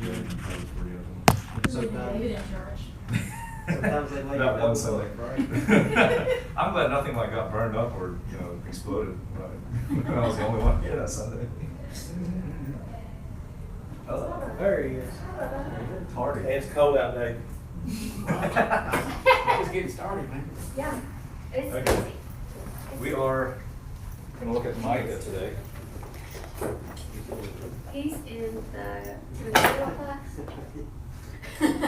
Yeah, probably 3 of them. Sometimes David in church. sometimes they like That double one book, Sunday. right? I'm glad nothing like got burned up or, exploded. Right? I was the only one here that Sunday. Hello. There he is. Party. Hey, it's cold out there. Just getting started, man. Yeah, it's Okay. crazy. We are going to look at Micah today. He's in the middle class. We had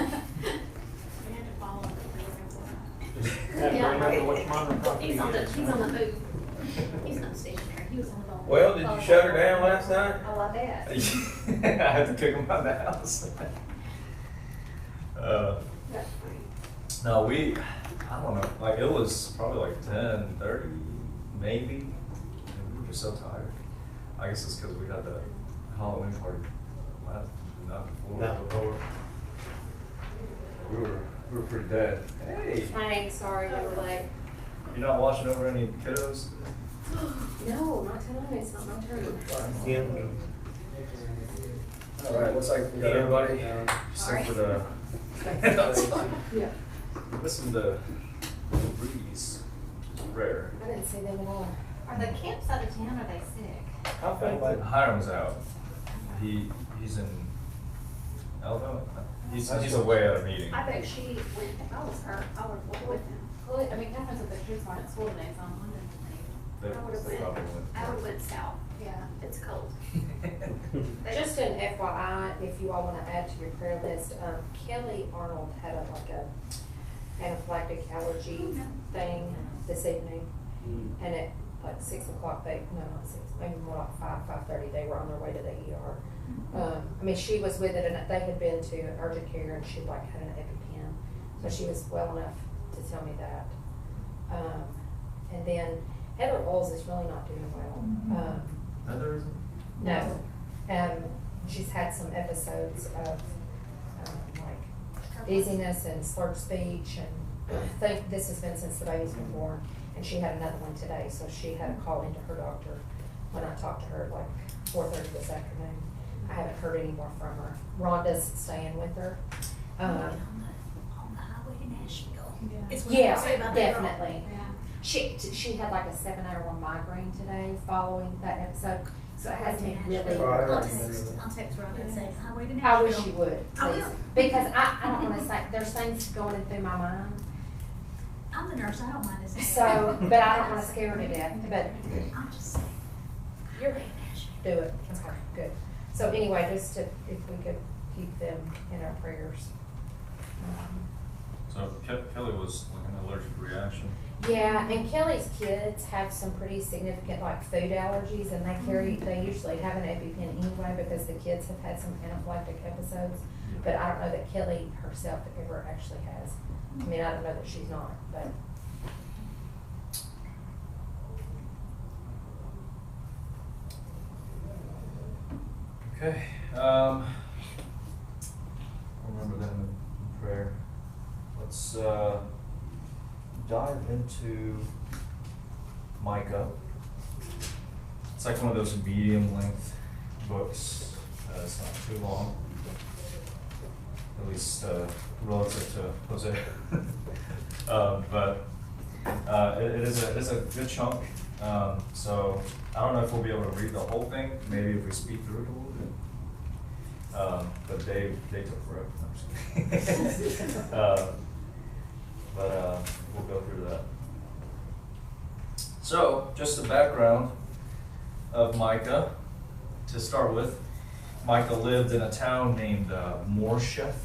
to follow him. Have to remember which monitor property He's on it the, is. he's on the move. He's not stationary, he was on the phone. Well, did you shut her down last night? Oh, I bet. I had to kick him out of the house. That's funny. No, I don't know, like it was probably like 10:30, maybe. And we were just so tired. I guess it's because we had that Halloween party the night before. Not before. We were pretty dead. Hey, Chang, sorry, we were late. you're not watching over any kiddos? No, not tonight, it's not my turn. Kim. All right, looks like we got everybody except for the. That's fine. Yeah. Listen to breeze, rare. I didn't see them at all. Are the camps out of town, or are they sick? I felt like Hiram's out. He's in Alabama. He's away at a meeting. I bet she went, if I was her, I would have went with him. Well, I mean, Catherine's with the kids aren't at school today, so I'm wondering if They I would've went. probably went. I would have went south. yeah. It's cold. Just an FYI, if you all wanna add to your prayer list, Kelly Arnold had a anaphylactic allergy thing this evening. And at like 6 o'clock, not 6, maybe more like 5:30, they were on their way to the ER. I mean, she was with it and they had been to urgent care and she like had an EpiPen. So she was well enough to tell me that. And then Heather Oles is really not doing well. Heather isn't? No, she's had some episodes of, like dizziness and slurred speech and I think this has been since the baby's been born. And she had another one today, so she had a call into her doctor when I talked to her at like 4:30 this afternoon. I haven't heard any more from her. Rhonda's staying with her. On the highway to Nashville. It's what Yeah, they say about that girl. definitely. Yeah. She had like a 7-hour migraine today following that episode, so it has been really. Right. I'll text Rhonda and say, highway to Nashville. I wish you would, I please, will. because I don't wanna say, there's things going through my mind, I'm the nurse, I don't mind this. so, but I don't wanna scare her to death, but I'm just saying. you're right, do it, okay, good. So anyway, just to, if we could keep them in our prayers. So Kelly was like an allergic reaction. Yeah, and Kelly's kids have some pretty significant like food allergies and they usually have an EpiPen anyway because the kids have had some anaphylactic episodes. But I don't know that Kelly herself ever actually has. I mean, I don't know that she's not, but. Okay. Remember them in prayer. Let's dive into Micah. It's like one of those medium length books. It's not too long, at least relative to Hosea. But it is a good chunk. So I don't know if we'll be able to read the whole thing. Maybe if we speed through it a little bit. But they took forever. No, I'm just kidding. But we'll go through that. So, just the background of Micah. To start with, Micah lived in a town named Morsheth,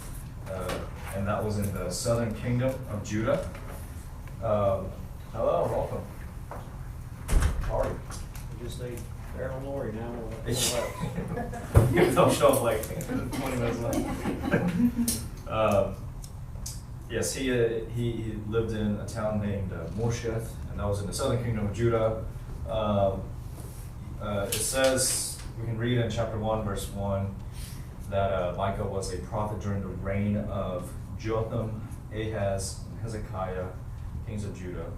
and that was in the southern kingdom of Judah. Hello, welcome. Party. we just need Daryl and Lori now. They'll show up like 20 minutes late. Yes, he lived in a town named Morsheth, and that was in the southern kingdom of Judah. It says, we can read in chapter 1, verse 1, that Micah was a prophet during the reign of Jotham, Ahaz, and Hezekiah, kings of Judah.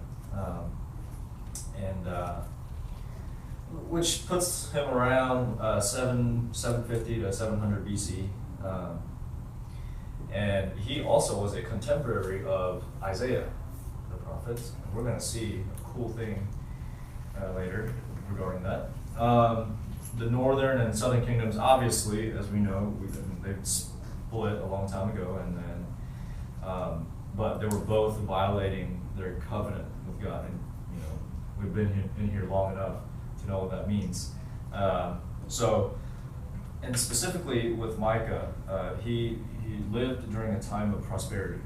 Which puts him around 750 to 700 BC. And he also was a contemporary of Isaiah, the prophet. And we're going to see a cool thing later regarding that. The northern and southern kingdoms, obviously, as we know, they've split a long time ago, and then, but they were both violating their covenant with God, and we've been in here long enough to know what that means. And specifically with Micah, he lived during a time of prosperity,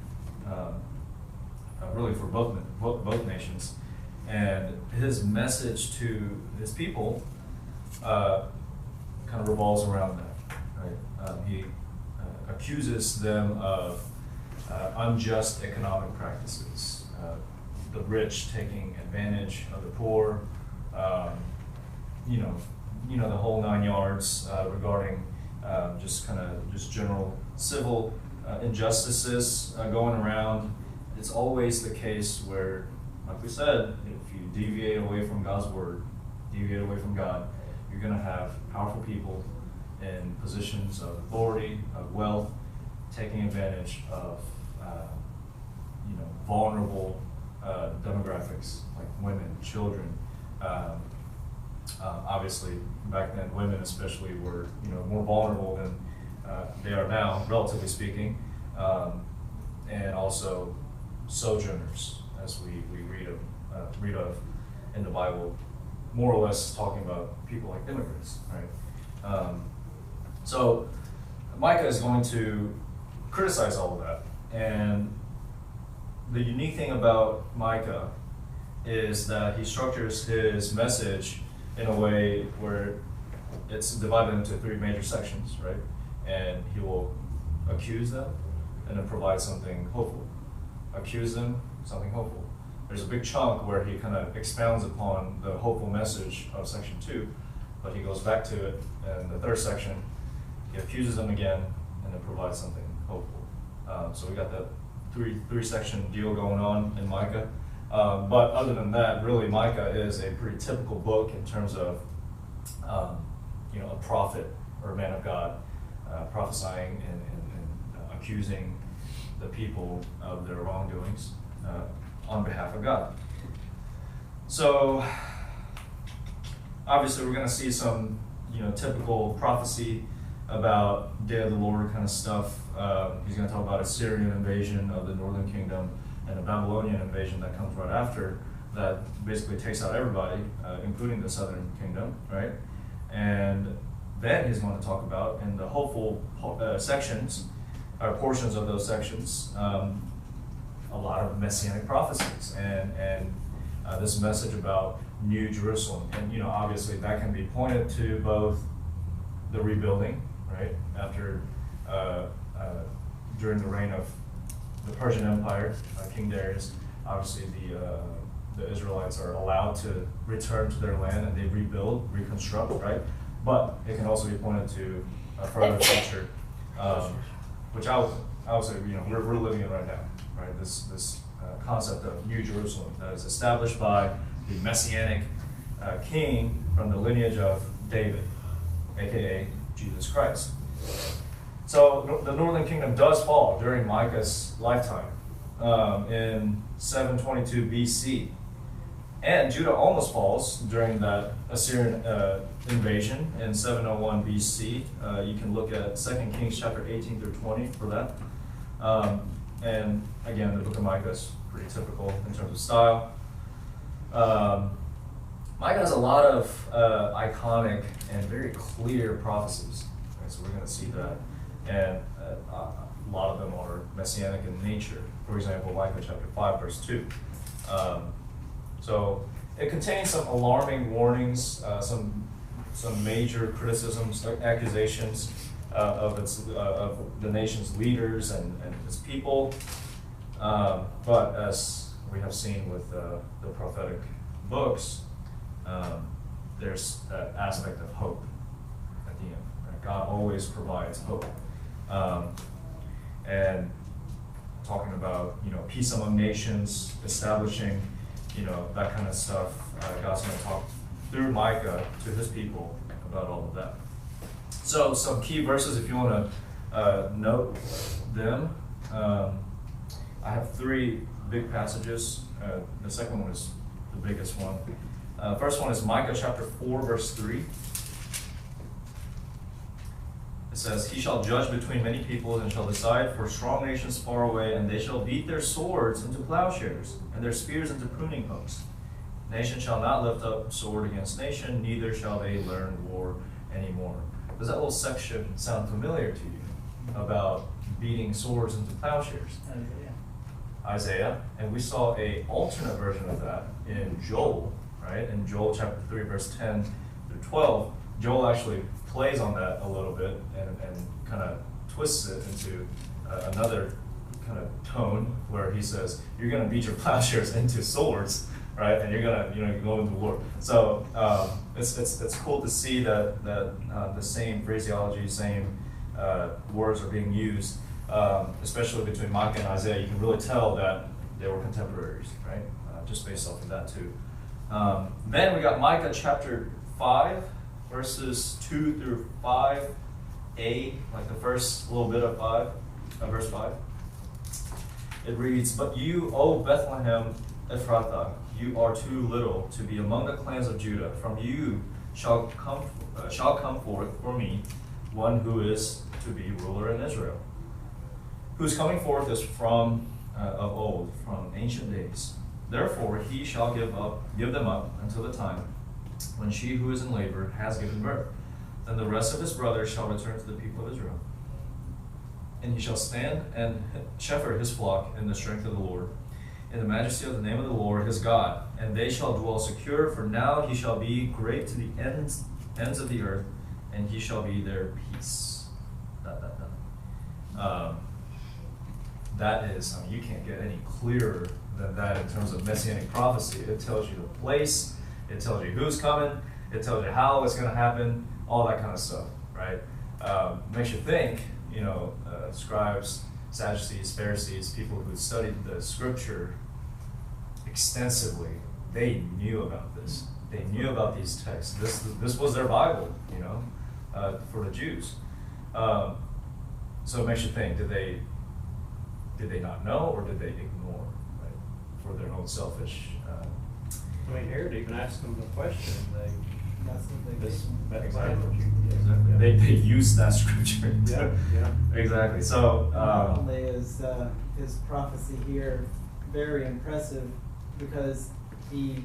really for both nations, and his message to his people kind of revolves around that. Right? He accuses them of unjust economic practices, the rich taking advantage of the poor, the whole 9 yards regarding just general civil injustices going around. It's always the case where, like we said, if you deviate away from God's word, deviate away from God, you're going to have powerful people in positions of authority, of wealth, taking advantage of vulnerable demographics like women, children. Obviously, back then, women especially were more vulnerable than they are now, relatively speaking, and also sojourners, as we read of in the Bible, more or less talking about people like immigrants, right? So Micah is going to criticize all of that, and the unique thing about Micah is that he structures his message in a way where it's divided into 3 major sections, right? And he will accuse them and then provide something hopeful. Accuse them, something hopeful. There's a big chunk where he kind of expounds upon the hopeful message of section 2, but he goes back to it in the 3rd section. He accuses them again and then provides something hopeful. So we got that three section deal going on in Micah. But other than that, really, Micah is a pretty typical book in terms of, a prophet or a man of God prophesying and accusing the people of their wrongdoings on behalf of God. So, obviously, we're going to see some, typical prophecy about Day of the Lord kind of stuff. He's going to talk about Assyrian invasion of the northern kingdom and the Babylonian invasion that comes right after that basically takes out everybody, including the southern kingdom, right? And then he's going to talk about in the hopeful sections, or portions of those sections, a lot of messianic prophecies and this message about New Jerusalem. And obviously that can be pointed to both the rebuilding, right, after during the reign of the Persian Empire, King Darius. Obviously the Israelites are allowed to return to their land and they rebuild, reconstruct, right? But it can also be pointed to a further future, which I would say, we're living in right now, right? This concept of New Jerusalem that is established by the Messianic king from the lineage of David, aka Jesus Christ. So the northern kingdom does fall during Micah's lifetime in 722 BC. And Judah almost falls during that Assyrian invasion in 701 BC. You can look at 2 Kings chapter 18 through 20 for that. And again, the book of Micah is pretty typical in terms of style. Micah has a lot of iconic and very clear prophecies. Right? So we're going to see that. And a lot of them are messianic in nature. For example, Micah chapter 5, verse 2. So it contains some alarming warnings, some major criticisms, accusations of the nation's leaders and its people. But as we have seen with the prophetic books, there's that aspect of hope at the end. Right? God always provides hope. And talking about peace among nations, establishing that kind of stuff. God's going to talk through Micah to his people about all of that. So some key verses, if you want to note them. I have three big passages. The second one is the biggest one. First one is Micah chapter 4, verse 3. It says, "He shall judge between many peoples and shall decide for strong nations far away, and they shall beat their swords into plowshares and their spears into pruning hooks. Nation shall not lift up sword against nation, neither shall they learn war anymore." Does that little section sound familiar to you about beating swords into plowshares? Isaiah, and we saw a alternate version of that in Joel, right? In Joel chapter 3, verse 10 through 12, Joel actually plays on that a little bit and kind of twists it into another kind of tone where he says, you're going to beat your plowshares into swords, right? And you're going to go into war. So it's cool to see that the same phraseology, same words are being used. Especially between Micah and Isaiah, you can really tell that they were contemporaries, right? Just based off of that too. Then we got Micah chapter 5, verses 2 through 5a, like the first little bit of verse 5. It reads, "But you, O Bethlehem Ephrathah, you are too little to be among the clans of Judah. From you shall come forth for me one who is to be ruler in Israel, whose coming forth is from of old, from ancient days. Therefore he shall give them up until the time when she who is in labor has given birth. Then the rest of his brothers shall return to the people of Israel. And he shall stand and shepherd his flock in the strength of the Lord, in the majesty of the name of the Lord his God. And they shall dwell secure, for now he shall be great to the ends of the earth, and he shall be their peace." That is, you can't get any clearer than that in terms of messianic prophecy. It tells you the place, it tells you who's coming, it tells you how it's going to happen, all that kind of stuff, right? Makes you think, scribes, Sadducees, Pharisees, people who studied the scripture extensively, they knew about this. They knew about these texts. This was their Bible, for the Jews. So it makes you think, did they not know, or did they ignore, right, for their own selfish? Herod even asked them the question. That's what they Exactly. They used that scripture. Yeah. Exactly. So not only is his prophecy here very impressive, because he,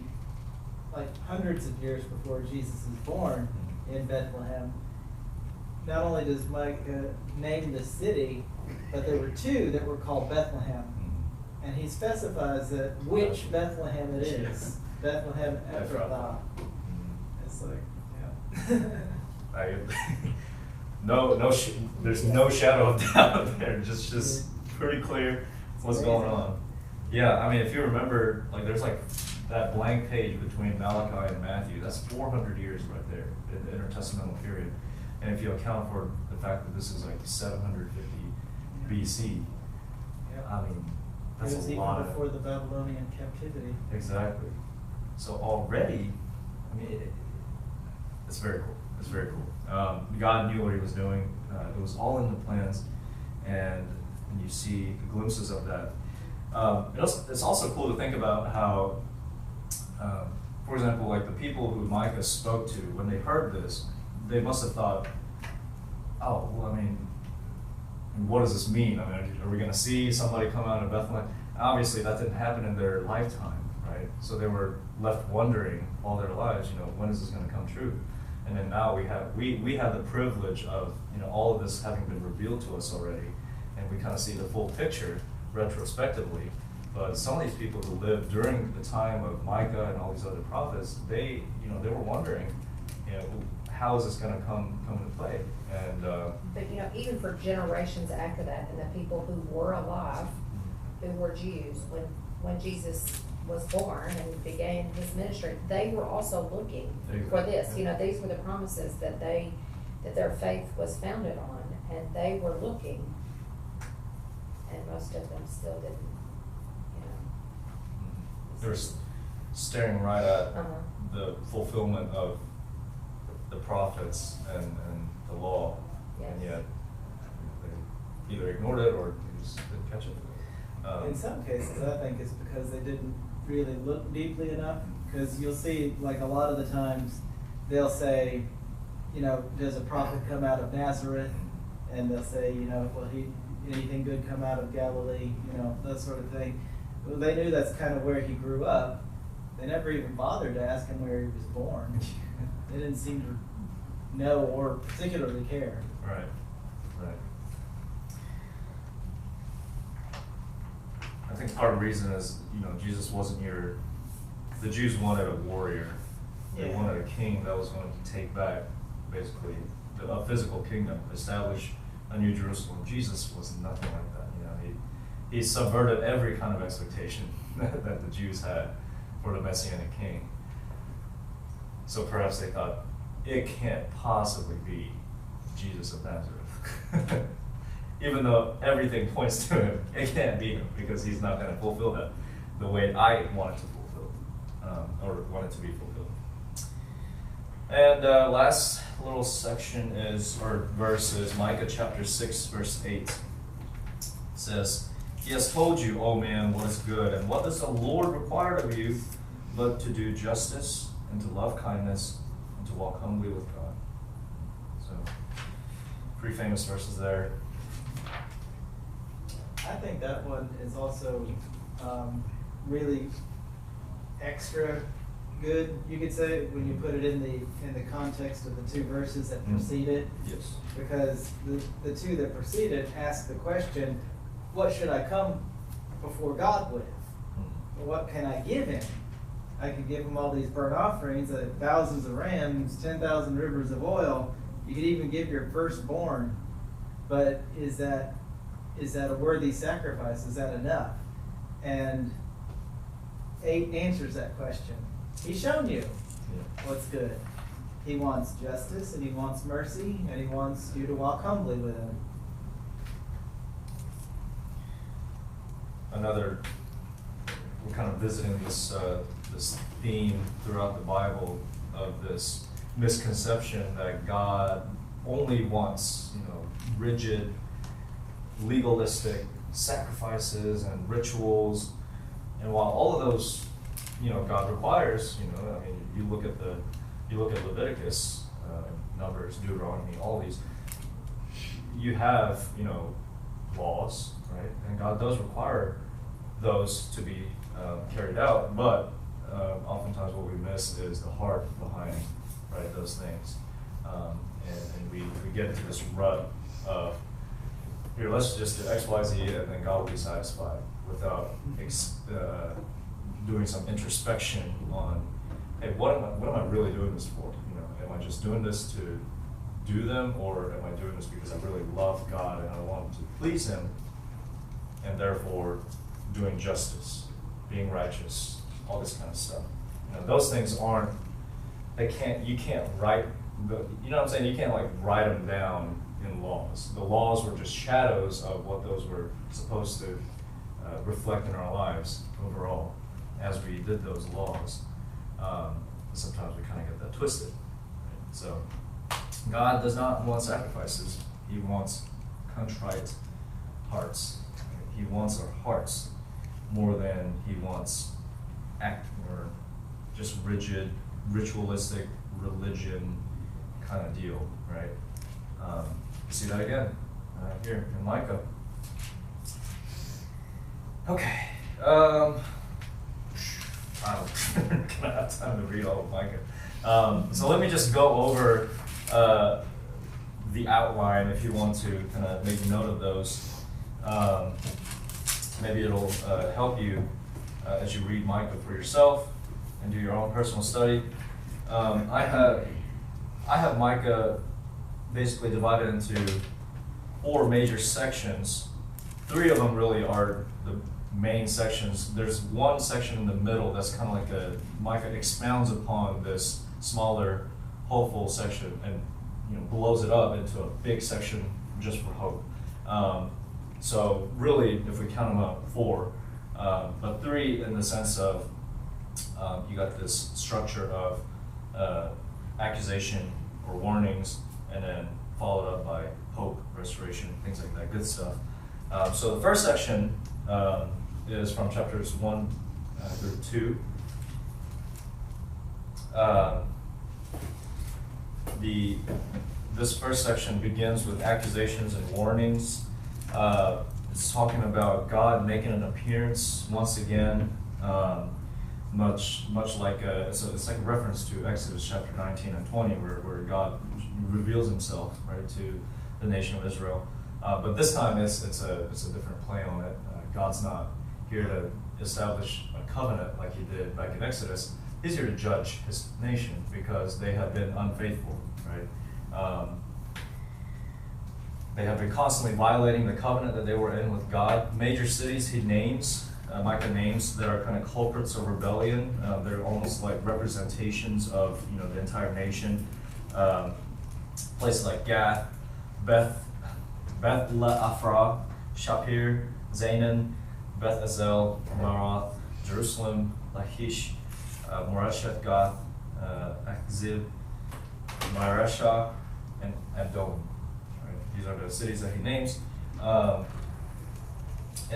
like hundreds of years before Jesus is born in Bethlehem, not only does Micah name the city, but there were two that were called Bethlehem. And he specifies that which Bethlehem it is. Bethlehem Ephrathah. It's like, there's no shadow of doubt there. Just pretty clear what's going on. Yeah, I mean, if you remember, there's that blank page between Malachi and Matthew. That's 400 years right there in the intertestamental period. And if you account for the fact that this is 750 BC, I mean, that's it was a even lot before the Babylonian captivity. Exactly. So already, I mean, it's very cool. It's very cool. God knew what he was doing. It was all in the plans, and you see glimpses of that. It's also cool to think about how, for example, the people who Micah spoke to, when they heard this, they must have thought, oh, well, I mean, what does this mean? I mean, are we going to see somebody come out of Bethlehem? Obviously, that didn't happen in their lifetime, right? So they were left wondering all their lives, when is this going to come true? And then now we have the privilege of, all of this having been revealed to us already, and we kind of see the full picture retrospectively. But some of these people who lived during the time of Micah and all these other prophets, they were wondering, how is this going to come into play? And but even for generations after that, and the people who were alive, who were Jews when Jesus was born and began his ministry, they were also looking for this. These were the promises that their faith was founded on, and they were looking, and most of them still didn't. They're staring right at Uh-huh. the fulfillment of the prophets and the law, Yes. and yet either ignored it or they just didn't catch it. In some cases, I think it's because they didn't really look deeply enough. Because you'll see, like a lot of the times, they'll say, you know, does a prophet come out of Nazareth? And they'll say, you know, well, anything good come out of Galilee? You know, that sort of thing. Well, they knew that's kind of where he grew up. They never even bothered to ask him where he was born. They didn't seem to know or particularly care. Right. I think part of the reason is, you know, Jesus wasn't the Jews wanted a warrior. They Yeah. wanted a king that was going to take back, basically, a physical kingdom, establish a new Jerusalem. Jesus was nothing like that. You know, he subverted every kind of expectation that the Jews had for the Messianic king. So perhaps they thought, it can't possibly be Jesus of Nazareth. Even though everything points to him, it can't be him because he's not going to fulfill that the way I want it to fulfill, or want it to be fulfilled. And last little section verse is Micah chapter 6, verse 8. It says, "He has told you, O man, what is good, and what does the Lord require of you, but to do justice, and to love kindness, and to walk humbly with God." So, pretty famous verses there. I think that one is also really extra good, you could say, when you put it in the context of the two verses that precede it. Yes. Because the two that precede it ask the question, what should I come before God with? What can I give him? I could give him all these burnt offerings, thousands of rams, 10,000 rivers of oil. You could even give your firstborn. But is that a worthy sacrifice? Is that enough? And 8 answers that question. He's shown you what's good. He wants justice, and he wants mercy, and he wants you to walk humbly with him. We're kind of visiting this theme throughout the Bible of this misconception that God only wants, you know, rigid, legalistic sacrifices and rituals. And while all of those, you know, God requires, you know, I mean, you look at Leviticus, Numbers, Deuteronomy, all these, you have, you know, laws, right? And God does require those to be carried out, but oftentimes what we miss is the heart behind, right, those things. And we get into this rut of, here, let's just do X, Y, Z, and then God will be satisfied without doing some introspection on, hey, what am I really doing this for? You know, am I just doing this to do them, or am I doing this because I really love God and I want to please him, and therefore doing justice, being righteous, all this kind of stuff. You know, those things you can't write, you know what I'm saying? You can't like write them down in laws. The laws were just shadows of what those were supposed to reflect in our lives overall as we did those laws. Sometimes we kind of get that twisted. Right? So God does not want sacrifices. He wants contrite hearts. He wants our hearts more than he wants or just rigid, ritualistic religion kind of deal, right? You see that again here in Micah. Okay. I don't have time to read all of Micah. So let me just go over the outline if you want to kind of make note of those. Maybe it'll help you as you read Micah for yourself and do your own personal study. I have Micah basically divided into 4 major sections. 3 of them really are the main sections. There's one section in the middle that's kind of like Micah expounds upon this smaller, hopeful section and, you know, blows it up into a big section just for hope. So really, if we count them up, 4, but 3 in the sense of you got this structure of accusation or warnings, and then followed up by hope, restoration, things like that, good stuff. So the first section is from chapters 1 through 2. This first section begins with accusations and warnings. It's talking about God making an appearance once again, much like it's like a reference to Exodus chapter 19 and 20, where God reveals Himself, right, to the nation of Israel. But this time it's a different play on it. God's not here to establish a covenant like He did back in Exodus. He's here to judge His nation because they have been unfaithful, right? They have been constantly violating the covenant that they were in with God. Major cities He names, Micah names, that are kind of culprits of rebellion. They're almost like representations of the entire nation. Places like Gath, Beth Le'afra, Shapir, Zaanan, Beth Ezel, Marath, Jerusalem, Lachish, Moreshet Gath, Achzib, Mareshah, and Adon. Right? These are the cities that He names, and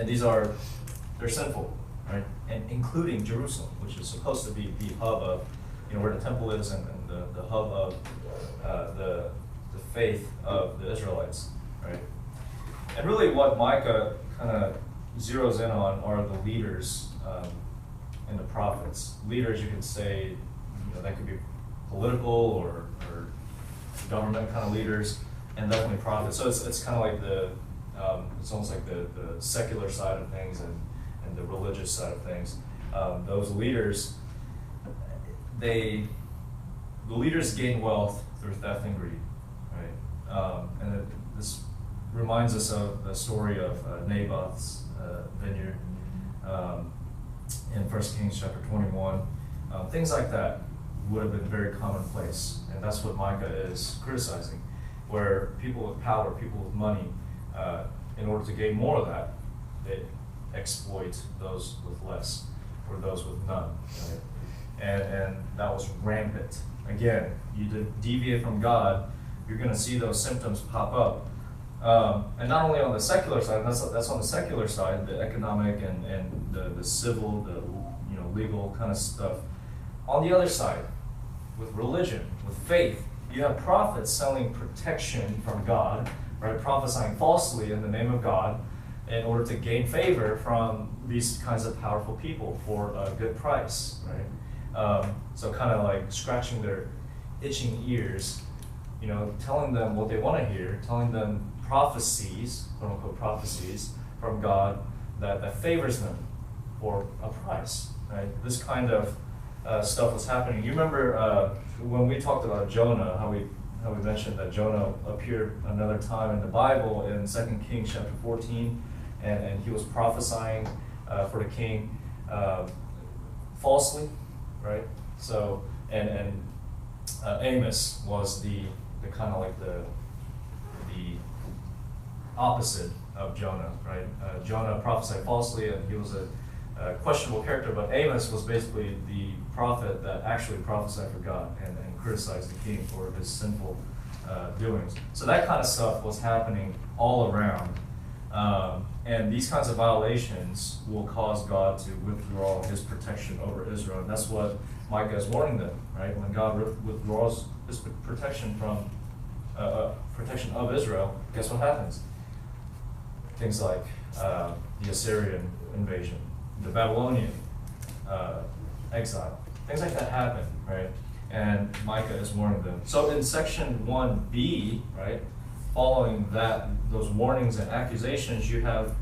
they're sinful, right? And including Jerusalem, which is supposed to be the hub of, where the temple is and the hub of the faith of the Israelites, right? And really, what Micah kind of zeroes in on are the leaders and the prophets. Leaders, you could say, that could be political or government kind of leaders, and definitely prophets. So it's kind of like it's almost like the secular side of things and the religious side of things. Those leaders, the leaders gain wealth through theft and greed, right? This reminds us of the story of Naboth's vineyard in 1 Kings chapter 21. Things like that would have been very commonplace, and that's what Micah is criticizing, where people with power, people with money, in order to gain more of that, they exploit those with less or those with none, right? And that was rampant. Again, you deviate from God, you're going to see those symptoms pop up. And not only on the secular side, that's on the secular side, the economic and the civil, the legal kind of stuff. On the other side, with religion, with faith, you have prophets selling protection from God, right? Prophesying falsely in the name of God in order to gain favor from these kinds of powerful people for a good price, right? So kind of like scratching their itching ears, telling them what they want to hear, telling them prophecies, quote unquote prophecies from God that favors them for a price, right? This kind of stuff was happening. You remember when we talked about Jonah, how we mentioned that Jonah appeared another time in the Bible in 2 Kings chapter 14, and he was prophesying for the king falsely, right? So and Amos was the kind of like the opposite of Jonah, right? Jonah prophesied falsely, and he was a questionable character, but Amos was basically the prophet that actually prophesied for God and criticized the king for his sinful doings. So that kind of stuff was happening all around. And these kinds of violations will cause God to withdraw His protection over Israel. And that's what Micah is warning them, right? When God withdraws His protection from protection of Israel, guess what happens? Things like the Assyrian invasion, the Babylonian exile, things like that happen, right? And Micah is warning them. So in section 1b, right, following those warnings and accusations, you have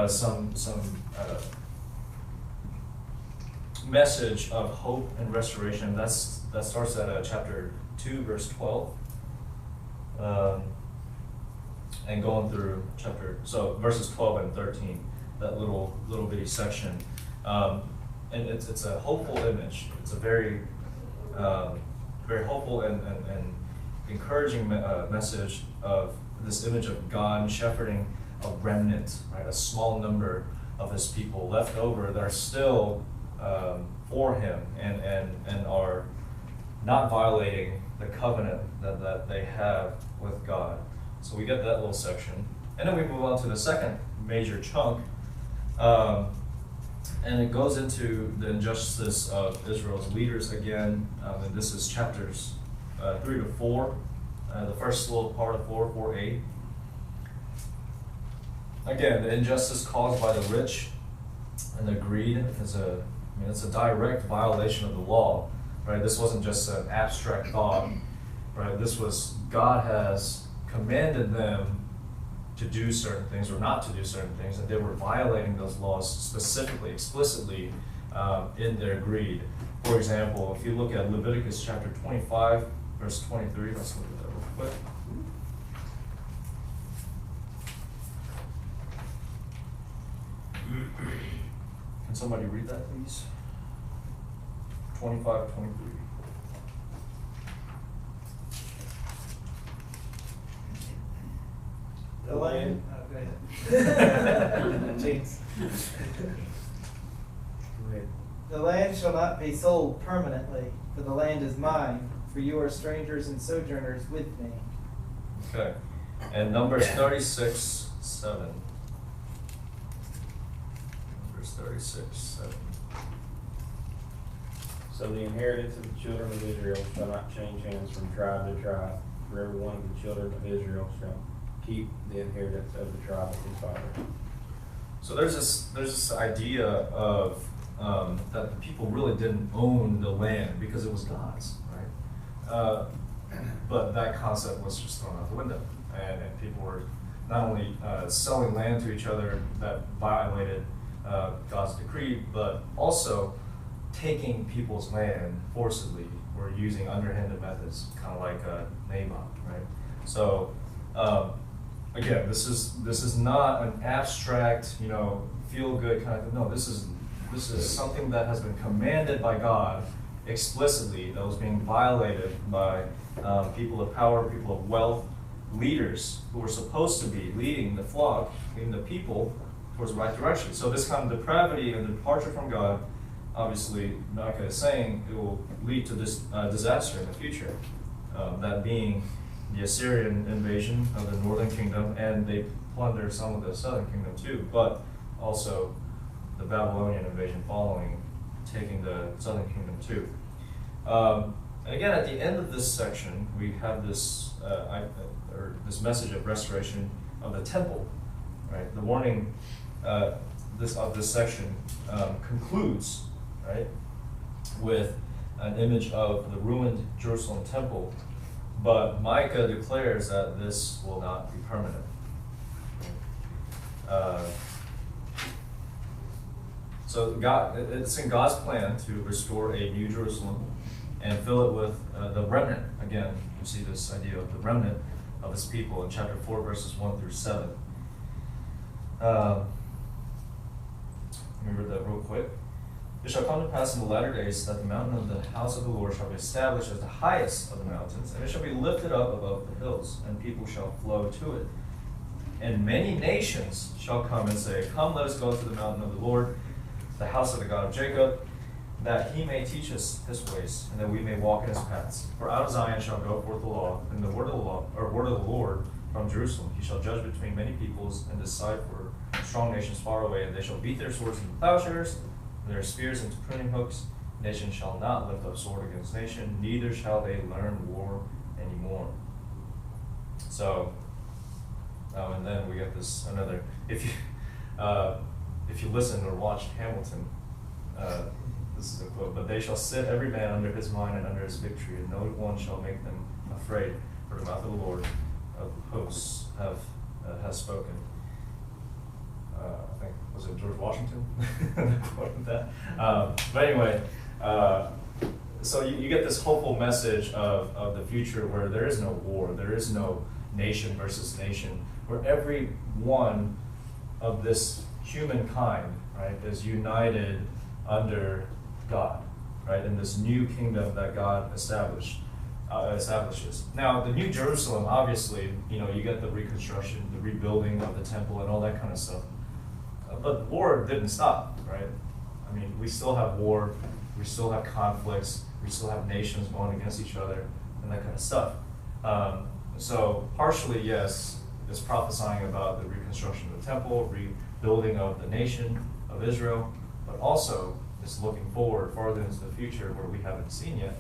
some message of hope and restoration. That starts at chapter 2, verse 12, and going through verses 12 and 13. That little bitty section, and it's a hopeful image. It's a very very hopeful and encouraging message of this image of God shepherding a remnant, right? A small number of His people left over that are still for Him and are not violating the covenant that they have with God. So we get that little section. And then we move on to the second major chunk. And it goes into the injustice of Israel's leaders again. And this is chapters 3 to 4. The first little part of 4:8. Again, the injustice caused by the rich and the greed is it's a direct violation of the law, right? This wasn't just an abstract thought, right? This was God has commanded them to do certain things or not to do certain things, and they were violating those laws specifically, explicitly in their greed. For example, if you look at Leviticus chapter 25, verse 23, let's look at that real quick. Can somebody read that, please? 25, 23. The land, oh, go ahead. Jinx. Go ahead. The land shall not be sold permanently, for the land is mine, for you are strangers and sojourners with me. Okay. And Numbers 36, 7. Numbers 36, 7. So the inheritance of the children of Israel shall not change hands from tribe to tribe, for every one of the children of Israel shall keep the inheritance of the tribe of his father. So there's this idea of that the people really didn't own the land because it was God's, right? But that concept was just thrown out the window, and people were not only selling land to each other that violated God's decree, but also taking people's land forcibly or using underhanded methods, kind of like Naboth, right? So again, this is not an abstract, feel good kind of thing. No, this is something that has been commanded by God explicitly, that was being violated by people of power, people of wealth, leaders who were supposed to be leading the flock, leading the people towards the right direction. So this kind of depravity and departure from God, obviously, Micah is saying it will lead to this disaster in the future. That being the Assyrian invasion of the northern kingdom, and they plundered some of the southern kingdom too, but also the Babylonian invasion following, taking the southern kingdom too. And again, at the end of this section, we have this this message of restoration of the temple. Right, the warning of this section concludes, right, with an image of the ruined Jerusalem temple, but Micah declares that this will not be permanent. So it's in God's plan to restore a new Jerusalem and fill it with the remnant. Again, you see this idea of the remnant of his people in chapter 4, verses 1 through 7. Let me read that real quick. It shall come to pass in the latter days that the mountain of the house of the Lord shall be established as the highest of the mountains, and it shall be lifted up above the hills, and people shall flow to it. And many nations shall come and say, Come, let us go to the mountain of the Lord, the house of the God of Jacob, that he may teach us his ways, and that we may walk in his paths. For out of Zion shall go forth the law, and the word of the law, or word of the Lord from Jerusalem. He shall judge between many peoples and decide for strong nations far away, and they shall beat their swords into plowshares, and their spears into pruning hooks. Nation shall not lift up sword against nation, neither shall they learn war anymore. So, and then we get this another. If you listen or watched Hamilton, this is a quote. But they shall sit every man under his mind and under his victory, and no one shall make them afraid. For the mouth of the Lord of hosts has spoken. I think, was it George Washington that quoted that? But anyway, so you get this hopeful message of the future where there is no war, there is no nation versus nation, where every one of this humankind, right, is united under God, right, in this new kingdom that God establishes. Now, the New Jerusalem, obviously, you get the reconstruction, the rebuilding of the temple, and all that kind of stuff. But war didn't stop, right? I mean, we still have war, we still have conflicts, we still have nations going against each other, and that kind of stuff. So partially, yes, it's prophesying about the reconstruction of the temple, rebuilding of the nation of Israel, but also it's looking forward farther into the future where we haven't seen yet,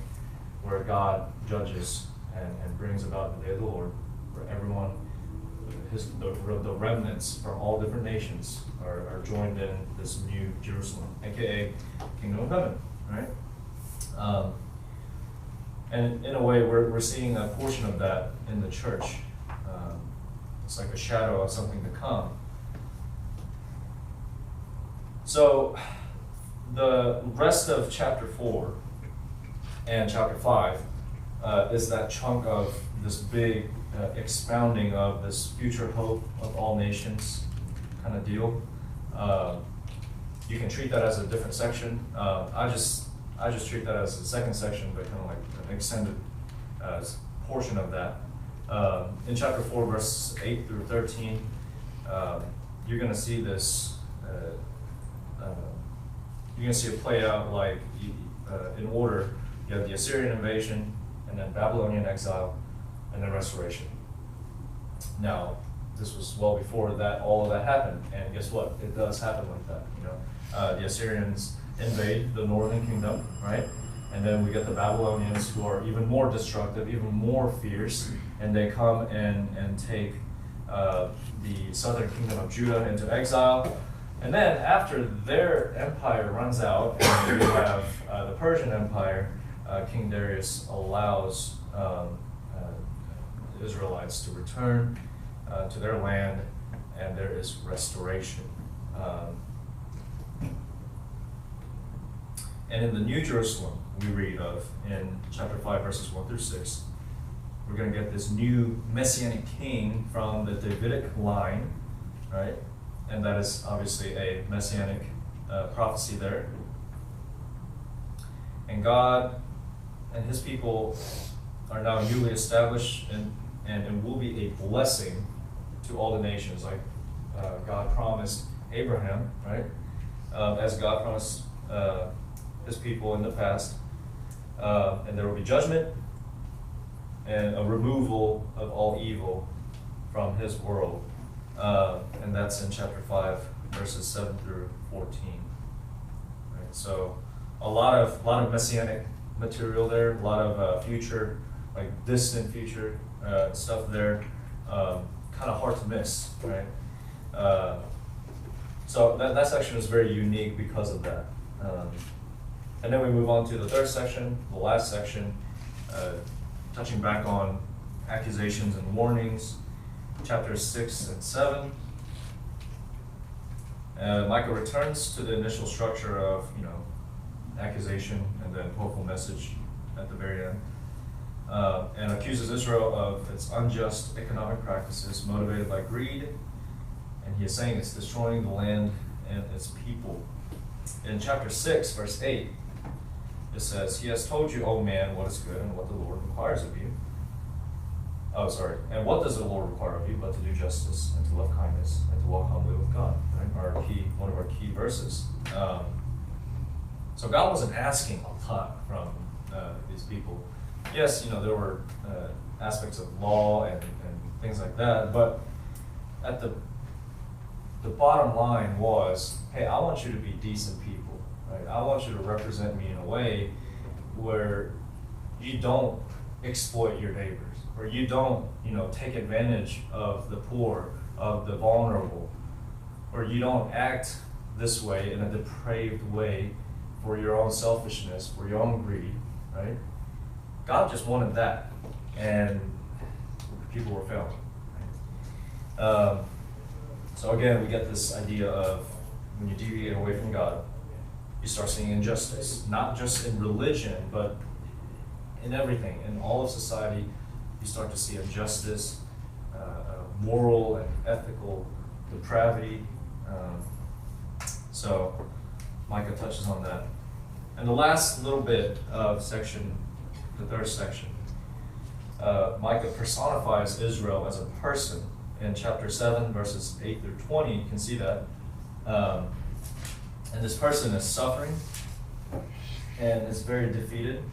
where God judges and brings about the day of the Lord, where everyone, the remnants from all different nations are joined in this new Jerusalem, aka Kingdom of Heaven, right? And in a way, we're seeing a portion of that in the church. It's like a shadow of something to come. So the rest of chapter 4 and chapter 5 is that chunk of this big expounding of this future hope of all nations kind of deal. You can treat that as a different section. I just treat that as the second section, but kind of like an extended portion of that. In chapter 4, verses 8 through 13, you're going to see this. You're going to see it play out like in order. You have the Assyrian invasion, and then Babylonian exile, and then restoration. Now, this was well before that. All of that happened, and guess what? It does happen like that. You know, the Assyrians invade the northern kingdom, right? And then we get the Babylonians, who are even more destructive, even more fierce, and they come and take the southern kingdom of Judah into exile. And then after their empire runs out, and we have the Persian Empire, King Darius allows the Israelites to return to their land, and there is restoration. And in the New Jerusalem we read of in chapter 5, verses 1 through 6, we're going to get this new messianic king from the Davidic line, right? And that is obviously a messianic prophecy there. And God and his people are now newly established and will be a blessing to all the nations, like God promised Abraham, right? As God promised his people in the past. And there will be judgment and a removal of all evil from his world. And that's in chapter 5, verses 7 through 14. Right? So a lot of messianic material there, a lot of future, like distant future stuff there. Kind of hard to miss, right? So that section is very unique because of that. And then we move on to the third section, the last section, touching back on accusations and warnings, chapters 6 and 7. Micah returns to the initial structure of, accusation and then hopeful message at the very end, and accuses Israel of its unjust economic practices motivated by greed, and he is saying it's destroying the land and its people. In chapter 6, verse 8, it says, "He has told you, O man, what is good and what the Lord requires of you." Oh, sorry. "And what does the Lord require of you but to do justice and to love kindness and to walk humbly with God?" Right? One of our key verses. So God wasn't asking a lot from these people. Yes, there were aspects of law and things like that, but at the bottom line was, hey, I want you to be decent people, right? I want you to represent me in a way where you don't exploit your neighbors, or you don't, take advantage of the poor, of the vulnerable, or you don't act this way in a depraved way for your own selfishness, for your own greed, right? God just wanted that, and people were failing. Right? So again, we get this idea of when you deviate away from God, you start seeing injustice, not just in religion, but in everything, in all of society. You start to see injustice, moral and ethical depravity. So Micah touches on that. And the last little bit of the third section, Micah personifies Israel as a person. In chapter 7, verses 8 through 20, you can see that. And this person is suffering and is very defeated,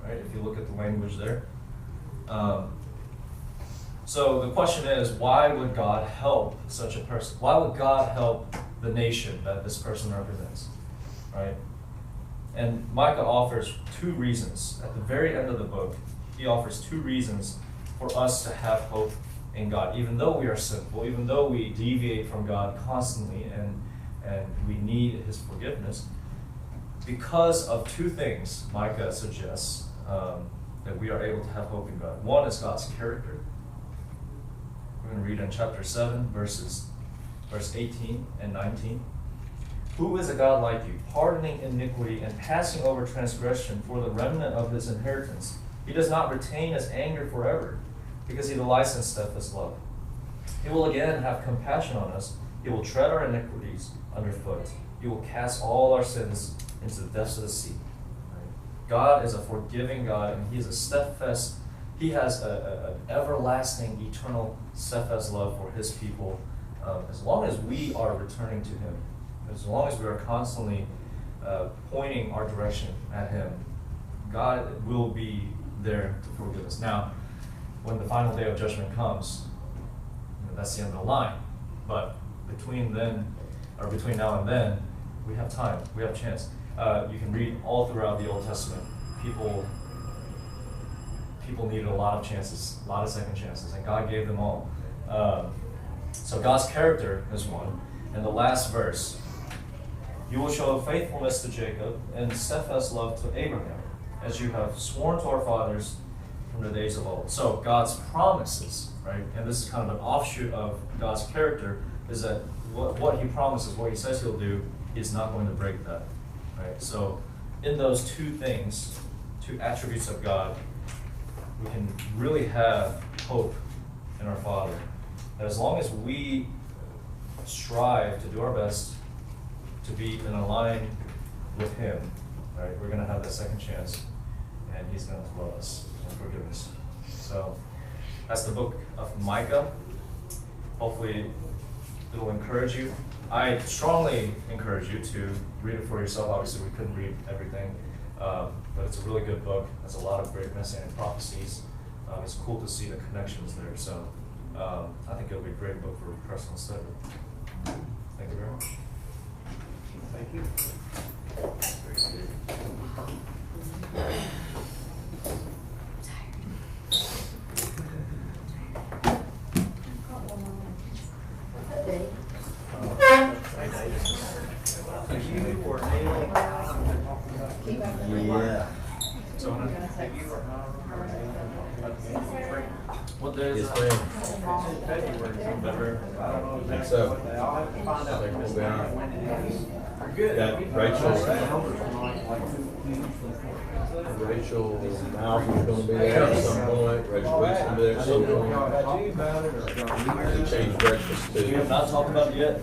right? If you look at the language there. So the question is, why would God help such a person? Why would God help the nation that this person represents? Right? And Micah offers two reasons. At the very end of the book, he offers two reasons for us to have hope in God, even though we are sinful, even though we deviate from God constantly and we need his forgiveness. Because of two things, Micah suggests that we are able to have hope in God. One is God's character. We're going to read in chapter 7, verse 18 and 19. Who is a God like you, pardoning iniquity and passing over transgression for the remnant of his inheritance? He does not retain his anger forever, because he delights in steadfast love. He will again have compassion on us. He will tread our iniquities underfoot. He will cast all our sins into the depths of the sea. Right? God is a forgiving God, and he is a steadfast. He has an everlasting, eternal, steadfast love for his people. As long as we are returning to him, as long as we are constantly pointing our direction at him, God will be there to forgive us. Now, when the final day of judgment comes, that's the end of the line. But between now and then, we have time. We have a chance. You can read all throughout the Old Testament. People needed a lot of chances, a lot of second chances, and God gave them all. So God's character is one. And the last verse, you will show faithfulness to Jacob and steadfast love to Abraham, as you have sworn to our fathers from the days of old. So God's promises, right? And this is kind of an offshoot of God's character, is that what he promises, what he says he'll do, he's not going to break that, right? So in those two things, two attributes of God, we can really have hope in our Father. That as long as we strive to do our best to be in a line with him, right, we're going to have that second chance, and he's going to love us and forgive us. So that's the book of Micah. Hopefully it'll encourage you. I strongly encourage you to read it for yourself. Obviously we couldn't read everything, but it's a really good book. There's a lot of great messianic prophecies. It's cool to see the connections there. So I think it'll be a great book for personal study. Thank you very much. Thank you. Yeah. What day is Yes, that? ma'am. February. I think so. I think we'll be on. Got Rachel Malcolm's gonna be there at some point. Rachel Weeks gonna be there at some point. They changed breakfast too. We have not talked about it yet.